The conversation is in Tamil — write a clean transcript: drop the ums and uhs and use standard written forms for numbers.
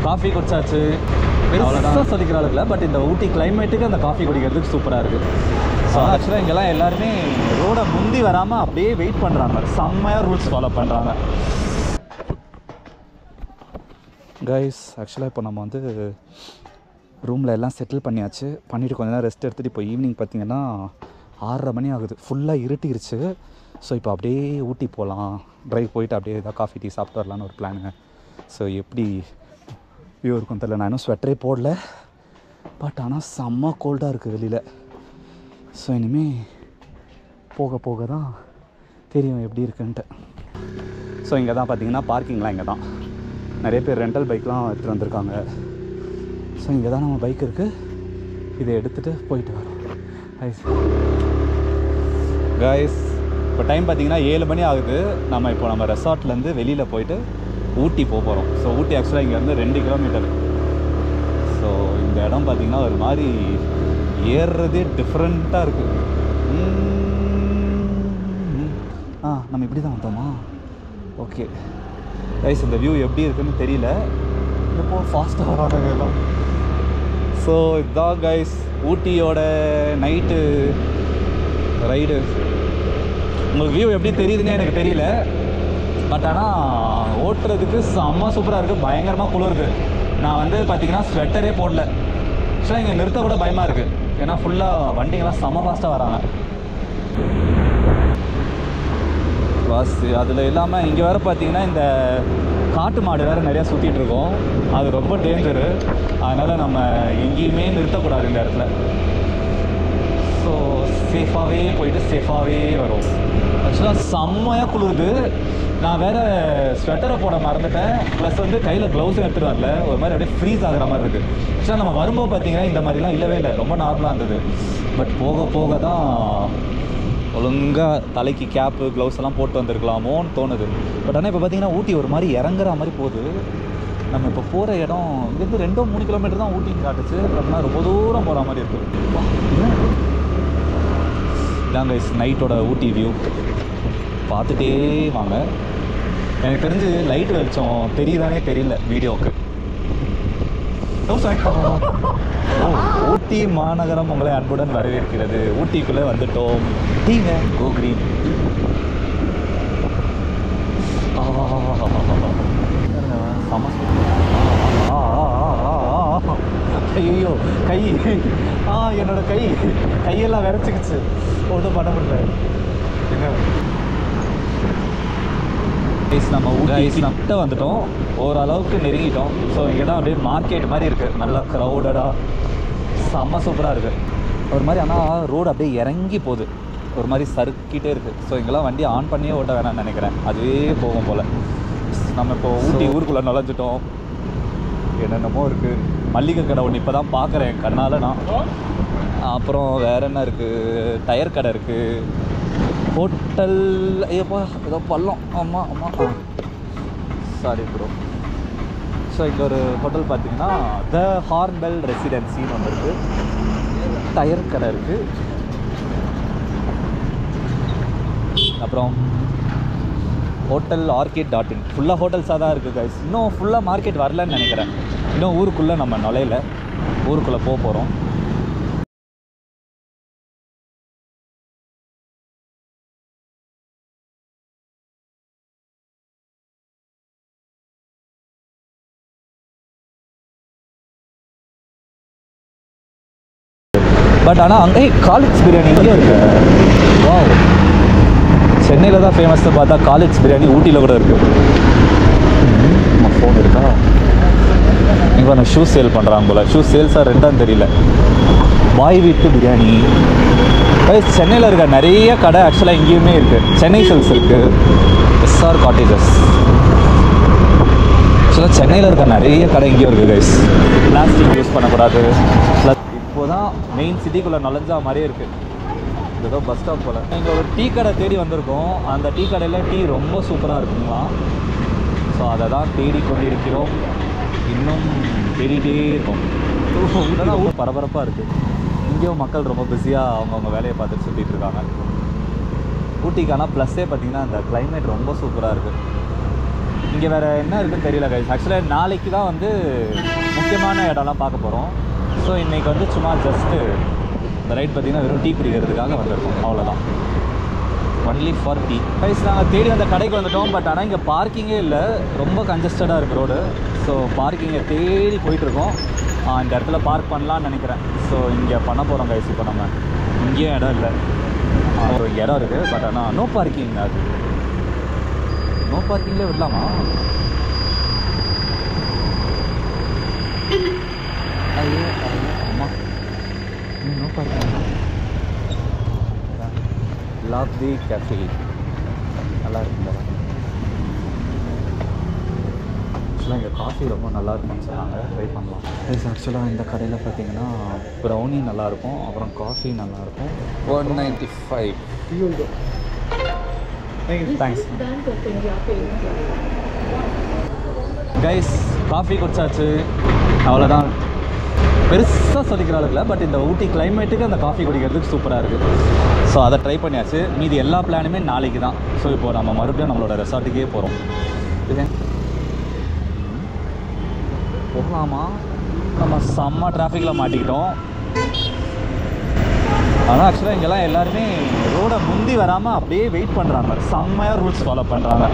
காஃபி குடிச்சாச்சு. பெருசாக சொல்லிக்கிற அளவுக்கு இல்லை, பட் இந்த ஊட்டி கிளைமேட்டுக்கு அந்த காஃபி குடிக்கிறதுக்கு சூப்பராக இருக்குது. ஸோ ஆக்சுவலாக இங்கெல்லாம் எல்லாருமே ரோடை முந்தி வராமல் அப்படியே வெயிட் பண்ணுறாங்க. செம்மையாக ரூல்ஸ் ஃபாலோ பண்ணுறாங்க. கைஸ் ஆக்சுவலாக இப்போ நம்ம வந்து ரூமில் எல்லாம் செட்டில் பண்ணியாச்சு. பண்ணிவிட்டு கொஞ்ச நேரம் ரெஸ்ட் எடுத்துகிட்டு இப்போ ஈவினிங் பார்த்திங்கன்னா 6:30 மணி ஆகுது. ஃபுல்லாக இருட்டிருச்சு. ஸோ இப்போ அப்படியே ஊட்டி போகலாம், ட்ரைவ் போயிட்டு அப்படியே ஏதாவது காஃபி டீ சாப்பிட்டு வரலான்னு ஒரு பிளானு. ஸோ எப்படி வியூ இருக்கும் தெரியல. நான் இன்னும் ஸ்வெட்டரே போடல, பட் ஆனால் செம்ம கோல்டாக இருக்குது வெளியில். ஸோ இனிமேல் போக போக தான் தெரியும் எப்படி இருக்குன்ட்டு. ஸோ இங்கே தான் பார்த்தீங்கன்னா பார்க்கிங்லாம் இங்கே தான். நிறைய பேர் ரெண்டல் பைக்லாம் எடுத்துகிட்டு வந்திருக்காங்க. ஸோ இங்கே தான் நம்ம பைக் இருக்குது. இதை எடுத்துகிட்டு போயிட்டு வரோம். கைஸ் இப்போ டைம் பார்த்தீங்கன்னா 7 மணி ஆகுது. நம்ம ரெசார்ட்லேருந்து வெளியில் போயிட்டு ஊட்டி போக போகிறோம். ஸோ ஊட்டி ஆக்சுவலாக இங்கேருந்து 2 கிலோமீட்டர். ஸோ இந்த இடம் பார்த்திங்கன்னா ஒரு மாதிரி ஏறுறதே டிஃப்ரெண்ட்டாக இருக்குது. நம்ம இப்படி தான் வந்தோமா? ஓகே கைஸ், இந்த வியூ எப்படி இருக்குன்னு தெரியல. இப்போ ஃபாஸ்ட்டாக வராங்க எல்லாம். ஸோ இதுதான் கைஸ் ஊட்டியோட நைட்டு ரைடு. உங்களுக்கு வியூ எப்படி தெரியுதுன்னு எனக்கு தெரியல, பட் ஆனால் ஓட்டுறதுக்கு செம்ம சூப்பராக இருக்குது. பயங்கரமாக குளிருது. நான் வந்து பார்த்திங்கன்னா ஸ்வெட்டரே போடல. ஆக்சுவலாக இங்கே நிறுத்த கூட பயமாக இருக்குது, ஏன்னா ஃபுல்லாக வண்டிங்கெல்லாம் செம்ம ஃபாஸ்ட்டாக வராங்க. பஸ் அதில் இல்லாமல் இங்கே வேறு பார்த்திங்கன்னா இந்த காட்டு மாடு வேறு நிறையா சுற்றிட்டு இருக்கோம். அது ரொம்ப டேஞ்சரு. அதனால் நம்ம எங்கேயுமே நிறுத்தக்கூடாது இந்த இடத்துல. ஸோ சேஃபாகவே போயிட்டு சேஃபாகவே வரும். ஆக்சுவலாக செம்மையாக குளிருது. நான் வேறு ஸ்வெட்டரை போட மறந்துட்டேன். ப்ளஸ் வந்து கையில் க்ளவுஸும் எடுத்துகிட்டு வரல. ஒரு மாதிரி அப்படியே ஃப்ரீஸ் ஆகிற மாதிரி இருக்குது. ஆக்சுவலாக நம்ம வரும்போது பார்த்திங்கன்னா இந்த மாதிரிலாம் இல்லவே இல்லை, ரொம்ப நார்மலாக இருந்தது. பட் போக போக தான் ஒழுங்காக தலைக்கு கேப்பு க்ளவுஸ் எல்லாம் போட்டு வந்திருக்கலாமோன்னு தோணுது. பட் ஆனால் இப்போ பார்த்திங்கன்னா ஊட்டி ஒரு மாதிரி இறங்குற மாதிரி போகுது. நம்ம இப்போ போகிற இடம் இங்கேருந்து 2-3 கிலோமீட்டர் தான் ஊட்டின்னு காட்டுச்சு. அப்படின்னா ரொம்ப தூரம் போகிற மாதிரி இருக்குது. இதாங்க நைட்டோட ஊட்டி வியூ பார்த்துட்டே வாங்க. எனக்கு தெரிஞ்சு லைட் வெளிச்சம் தெரியுதானே தெரியல வீடியோவுக்கு. ஊட்டி மாநகரம் உங்களை அன்புடன் வரவேற்கிறது. ஊட்டிக்குள்ளே வந்துட்டோம். டீங்க கோ கிரீன். ஐயோ கை, என்னோட கையெல்லாம் விரைச்சிக்கிச்சு. ஒன்றும் பண்ண முடியல. என்ன நம்ம கிட்ட வந்துட்டோம், ஓரளவுக்கு நெருங்கிட்டோம். ஸோ இங்கே தான் அப்படியே மார்க்கெட் மாதிரி இருக்குது. நல்லா க்ரௌடடாக செம்ம சூப்பராக இருக்குது ஒரு மாதிரி. ஆனால் ரோடு அப்படியே இறங்கி போகுது, ஒரு மாதிரி சறுக்கிட்டே இருக்குது. ஸோ இங்கெல்லாம் வண்டி ஆன் பண்ணியே ஓட்ட வேணாம்னு நினைக்கிறேன், அதுவே போகும் போல். நம்ம இப்போ ஊட்டி ஊருக்குள்ளே நுழைஞ்சிட்டோம். என்னென்னமோ இருக்குது. மல்லிகை கடை ஒன்று இப்போ தான் பார்க்குறேன் கண்ணால் நான். அப்புறம் வேறு என்ன இருக்குது? டயர் கடை இருக்குது, ஹோட்டல். ஐயோப்பா ஏதோ பள்ளம். ஆமாம் சாரி ப்ரோ. ஸோ இங்கே ஒரு ஹோட்டல் பார்த்தீங்கன்னா த ஹார்ன்பெல் ரெசிடென்சின்னு ஒன்று இருக்குது. டயர் கடை இருக்குது. அப்புறம் ஹோட்டல் ஆர்கிட்.in. ஃபுல்லாக ஹோட்டல்ஸாக தான் இருக்குது கைஸ். இன்னும் ஃபுல்லாக மார்க்கெட் வரலன்னு நினைக்கிறேன். இன்னும் ஊருக்குள்ளே நம்ம நுழையில, ஊருக்குள்ளே போக போகிறோம். பட் ஆனால் அங்கே காலிக்ஸ் பிரியாணி இங்கே இருக்குது. வா, சென்னையில் தான் ஃபேமஸ்னு பார்த்தா காலிக்ஸ் பிரியாணி ஊட்டியில் கூட இருக்குது. நம்ம ஃபோன் இருக்கா? இங்கே நான் ஷூ சேல் பண்ணுறாங்க போல். ஷூ சேல்ஸாக ரெண்டான்னு தெரியல. பாய் வீட்டு பிரியாணி. சென்னையில் இருக்க நிறைய கடை ஆக்சுவலாக இங்கேயுமே இருக்குது. சென்னை சில்க்ஸ் இருக்குது, எஸ்ஆர் காட்டேஜஸ். ஆக்சுவலாக சென்னையில் இருக்க நிறைய கடை இங்கேயும் இருக்குது கைஸ். பிளாஸ்டிக் யூஸ் பண்ணக்கூடாது. ப்ளஸ் இப்போ தான் மெயின் சிட்டிக்குள்ளே நுழைஞ்சா மாதிரியே இருக்குது. ஏதோ பஸ் ஸ்டாப் போல். இங்கே ஒரு டீ கடை தேடி வந்திருக்கோம். அந்த டீ கடையில் டீ ரொம்ப சூப்பராக இருக்குங்களா. ஸோ அதை தான் தேடி கொண்டிருக்கிறோம். இன்னும் தேடிட்டே இருக்கும். ரொம்ப பரபரப்பாக இருக்குது. இங்கேயும் மக்கள் ரொம்ப பிஸியாக அவங்கவுங்க வேலையை பார்த்துட்டு சுற்றிட்டு இருக்காங்க. ஊட்டிக்கான ப்ளஸ்ஸே பார்த்திங்கன்னா அந்த கிளைமேட் ரொம்ப சூப்பராக இருக்குது. இங்கே வேறு என்ன இருக்குன்னு தெரியல கைஸ். ஆக்சுவலாக நாளைக்கு தான் வந்து முக்கியமான இடம்லாம் பார்க்க போகிறோம். ஸோ இன்றைக்கி வந்து சும்மா ஜஸ்ட்டு இந்த ரைட் பார்த்திங்கன்னா வெறும் டீ குடிக்கிறதுக்காக வந்திருக்கோம், அவ்வளோதான். Only for tea guys. நாங்கள் தேடி அந்த கடைக்கு வந்துவிட்டோம். பட் ஆனால் இங்கே பார்க்கிங்கே இல்லை, ரொம்ப கன்ஜஸ்டடாக இருக்குது ரோடு. ஸோ பார்க்கிங்கை தேடி போயிட்டுருக்கோம். இந்த இடத்துல பார்க் பண்ணலான்னு நினைக்கிறேன். ஸோ இங்கே பண்ண போகிறோம் கைஸ். இப்போ நம்ம இங்கேயும் இடம் இல்லை, ஒரு இடம் இருக்குது. பட் ஆனால் நோ பார்க்கிங். அது நோ பார்க்கிங்லேயே விடலாமா? ஐயோ அம்மா, நோ பார்க்கிங். லாப்தி கேஃபே நல்லா இருக்குங்க. ஆக்சுவலாக இங்கே காஃபி ரொம்ப நல்லா இருக்குன்னு சொன்னாங்க, ட்ரை பண்ணலாம். ஆக்சுவலாக இந்த கடையில் பார்த்தீங்கன்னா ப்ரௌனி நல்லாயிருக்கும், அப்புறம் காஃபி நல்லாயிருக்கும். 195. Thanks guys. காஃபி குடிச்சாச்சு, அவ்வளோதான். பெருசாக சொல்லிக்கிற அளவுக்கு இல்லை, பட் இந்த ஊட்டி கிளைமேட்டுக்கு அந்த காஃபி குடிக்கிறதுக்கு சூப்பராக இருக்குது. ஸோ அதை ட்ரை பண்ணியாச்சு. மீதி எல்லா பிளானுமே நாளைக்கு தான். ஸோ இப்போது நம்ம மறுபடியும் நம்மளோட ரெசார்ட்டுக்கே போகிறோம். போகலாமா? நம்ம செம்ம டிராஃபிக்கில் மாட்டிக்கிட்டோம். ஆனால் ஆக்சுவலாக இங்கெல்லாம் எல்லாருமே ரோடை முந்தி வராமல் அப்படியே வெயிட் பண்ணுறாங்க. செம்மையாக ரூல்ஸ் ஃபாலோ பண்ணுறாங்க.